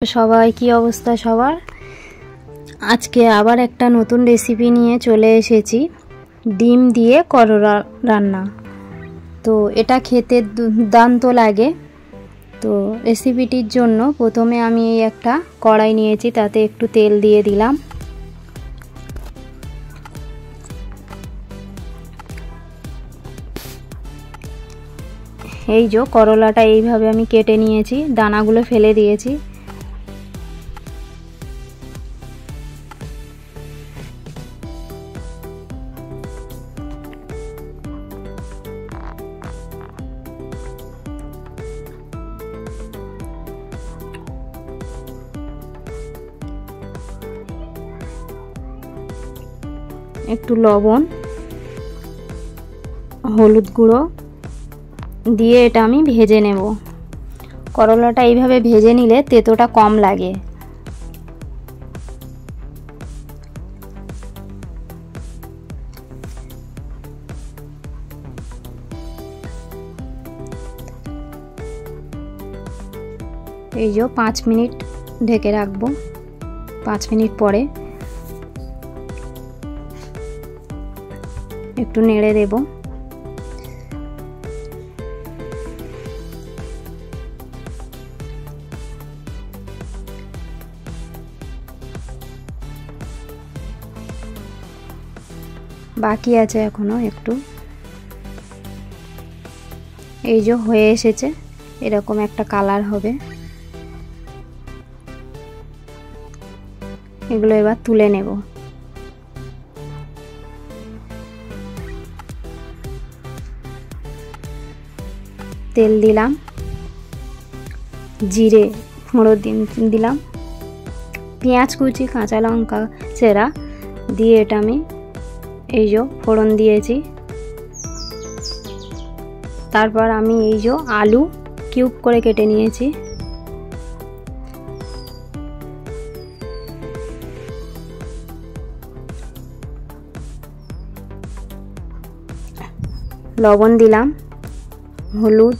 সবাই কি অবস্থা সবার? আজকে আবার একটা নতুন রেসিপি নিয়ে চলে এসেছি, ডিম দিয়ে করলা রান্না। তো এটা খেতে দুর্দান্ত লাগে। তো রেসিপিটির জন্য প্রথমে আমি একটা কড়াই নিয়েছি, তাতে একটু তেল দিয়ে দিলাম। এই যে করলাটা এইভাবে আমি কেটে নিয়েছি, দানাগুলো ফেলে দিয়েছি। একটু লবণ, হলুদ গুঁড়ো দিয়ে এটা আমি ভেজে নেব। করলাটা এইভাবে ভেজে নিলে তেতোটা কম লাগে। এই যে 5 মিনিট ঢেকে রাখবো। 5 মিনিট পরে একটু নেড়ে দেব। বাকি আছে এখনো একটু। এই যে হয়ে এসেছে, এরকম একটা কালার হবে। এগুলো এবার তুলে নেব। তেল দিলাম, জিরে ফোড়ন দিলাম, পেঁয়াজ কুচি, কাঁচা লঙ্কা চেরা দিয়ে এটা আমি এই যে ফোড়ন দিয়েছি। তারপর আমি এই যে আলু কিউব করে কেটে নিয়েছি, লবণ দিলাম, হলুদ,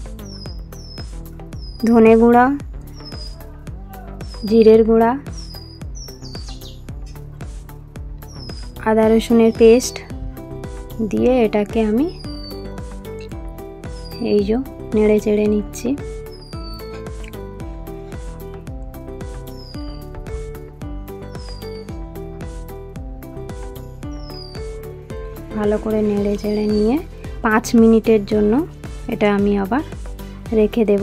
ধনে গুঁড়া, জিরের গুঁড়া, আদা রসুনের পেস্ট দিয়ে এটাকে আমি এই যে নেড়ে চেড়ে নিচ্ছি। ভালো করে নেড়ে চেড়ে নিয়ে 5 মিনিটের জন্য এটা আমি আবার রেখে দেব।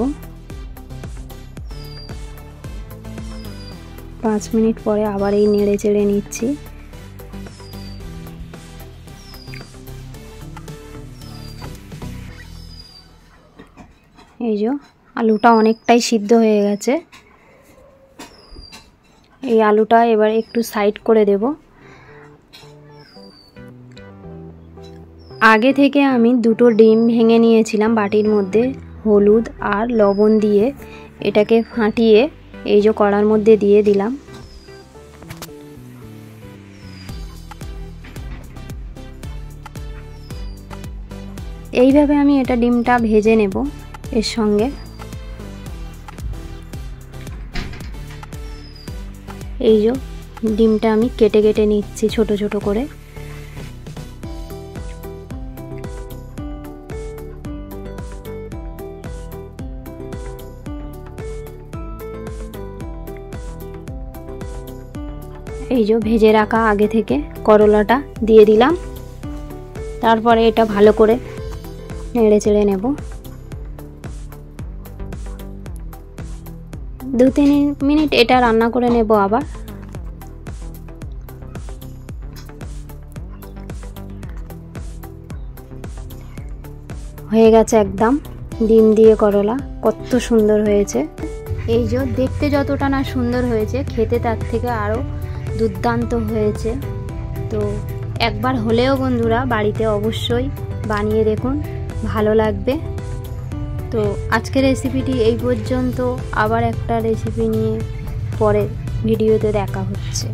5 মিনিট পরে আবার এই নেড়ে চেড়ে নিচ্ছি। এই যে আলুটা অনেকটাই সিদ্ধ হয়ে গেছে। এই আলুটা এবার একটু সাইড করে দেব। আগে থেকে আমি 2টো ডিম ভেঙে নিয়েছিলাম বাটির মধ্যে, হলুদ আর লবণ দিয়ে এটাকে ফাটিয়ে এই যে কড়ার মধ্যে দিয়ে দিলাম। এইভাবে আমি এটা ডিমটা ভেজে নেব এর সঙ্গে। এই যে ডিমটা আমি কেটে কেটে নিচ্ছি ছোট ছোট করে। এই যে ভেজে রাখা আগে থেকে করলাটা দিয়ে দিলাম। তারপরে এটা ভালো করে নেড়ে চেড়ে নেব। 2-3 মিনিট এটা রান্না করে নেব আবার। হয়ে গেছে একদম ডিম দিয়ে করলা, কত সুন্দর হয়েছে। এই যে দেখতে যতটা না সুন্দর হয়েছে, খেতে তার থেকে আরও দুর্দান্ত হয়েছে। তো একবার হলেও বন্ধুরা বাড়িতে অবশ্যই বানিয়ে দেখুন, ভালো লাগবে। তো আজকের রেসিপিটি এই পর্যন্ত। আবার একটা রেসিপি নিয়ে পরের ভিডিওতে দেখা হচ্ছে।